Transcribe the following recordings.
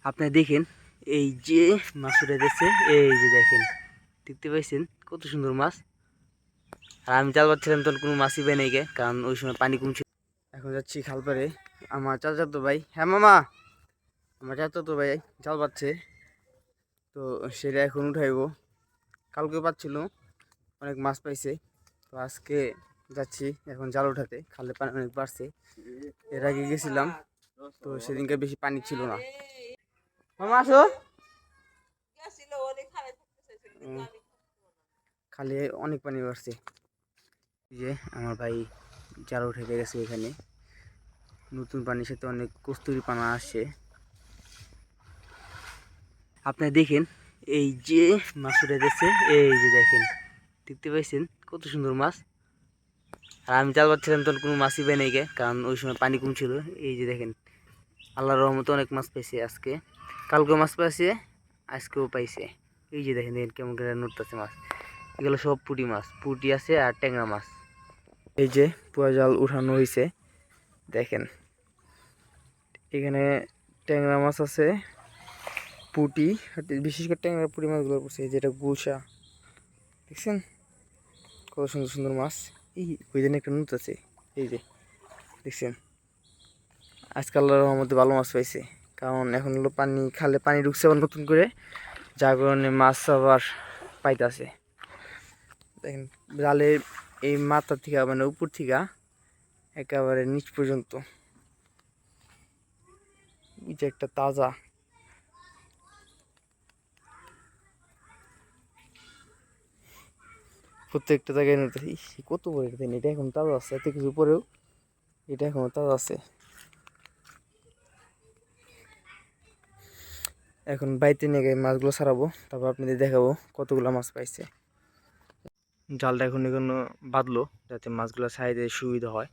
আপনি দেখেন এই যে মাছ উঠে যাচ্ছে, এই যে দেখেন, দেখতে পাইছেন কত সুন্দর মাছ। আর আমি জাল পাচ্ছিলাম তখন কোনো মাছই পাই নাই গে, কারণ ওই সময় পানি কমছে। এখন যাচ্ছি খালপাড়ে। আমার চাচাতো ভাই, হ্যাঁ মামা, আমার চাচাতো ভাই জাল পাচ্ছে, তো সেটা এখন উঠাইব। কালকেও পাচ্ছিল, অনেক মাছ পাইছে, তো আজকে যাচ্ছি এখন জাল উঠাতে। খালে পানি অনেক বাড়ছে, এর আগে গেছিলাম, তো সেদিনকে বেশি পানি ছিল না। মামা আসো, খালে অনেক পানি বাড়ছে। যে আমার ভাই জাল উঠাইতে গেছে, এখানে নতুন পানির সাথে অনেক কস্তুরি পানা আসছে। আপনি দেখেন এই যে মাছ উঠে যাচ্ছে, এই যে দেখেন, দেখতে পাইছেন কত সুন্দর মাছ। আর আমি জাল পাচ্ছিলাম তখন কোনো মাছই পাই নাই গে, কারণ ওই সময় পানি কম ছিল। এই যে দেখেন, আল্লাহর রহমতে অনেক মাছ পাইছে আজকে। কালকেও মাছ পাইছে, আজকেও পাইছে। এই যে দেখেন দেখেন কেমন করে নড়তেছে মাছ। এগুলো সব পুঁটি মাছ, পুঁটি আছে আর ট্যাংরা মাছ। এই যে পুয়া জাল উঠানো হয়েছে, দেখেন এখানে ট্যাংরা মাছ আছে, পুঁটি, বিশেষ করে ট্যাংরা পুঁটি মাছগুলো পড়ছে। যেটা গুলশা, দেখছেন কত সুন্দর সুন্দর মাছ। এই ওই দিন একটা নতুন আছে, এই যে দেখছেন। আজকাল রহমতে ভালো মাছ পাইছে, কারণ এখন হলো পানি, খালে পানি ঢুকছে আবার নতুন করে, যার কারণে মাছ আবার পাইতেছে। দেখেন জালের এই মাথা থেকে, মানে উপর থেকে একেবারে নিচ পর্যন্ত, এই যে একটা তাজা, প্রত্যেকটা জায়গায় নড়তেছে। কত বড় এটা, এটা এখন তাজা আছে, এত কিছু পরেও এটা এখন তাজা আছে। এখন বাইতে নিয়ে গিয়ে মাছগুলো ছাড়াবো, তারপর আপনাদের দেখাবো কতগুলো মাছ পাইছে। জালটা এখন এখনো বাঁধলো, যাতে মাছগুলো ছাড়াইতে সুবিধা হয়।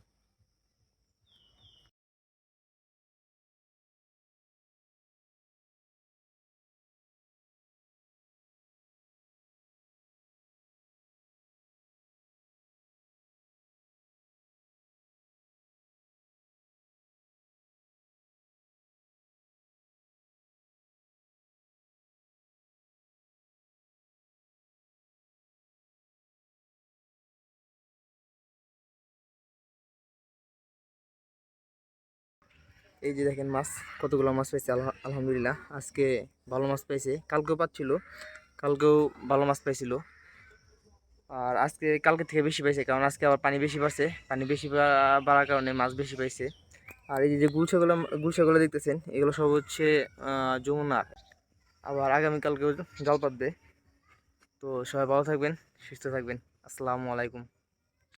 এই যে দেখেন মাছ, কতগুলো মাছ পাইছে আলহামদুলিল্লাহ। আজকে ভালো মাছ পাইছে, কালকেও পাচ্ছিল, কালকেও ভালো মাছ পাইছিল। আর আজকে কালকে থেকে বেশি পাইছে, কারণ আজকে আবার পানি বেশি বাড়ছে, পানি বেশি বাড়ার কারণে মাছ বেশি পাইছে। আর এই যে গুলশাগুলো, গুলশাগুলো দেখতেছেন, এগুলো সব হচ্ছে যমুনার। আবার আগামীকালকেও জাল পাতবে। তো সবাই ভালো থাকবেন, সুস্থ থাকবেন। আসসালামু আলাইকুম।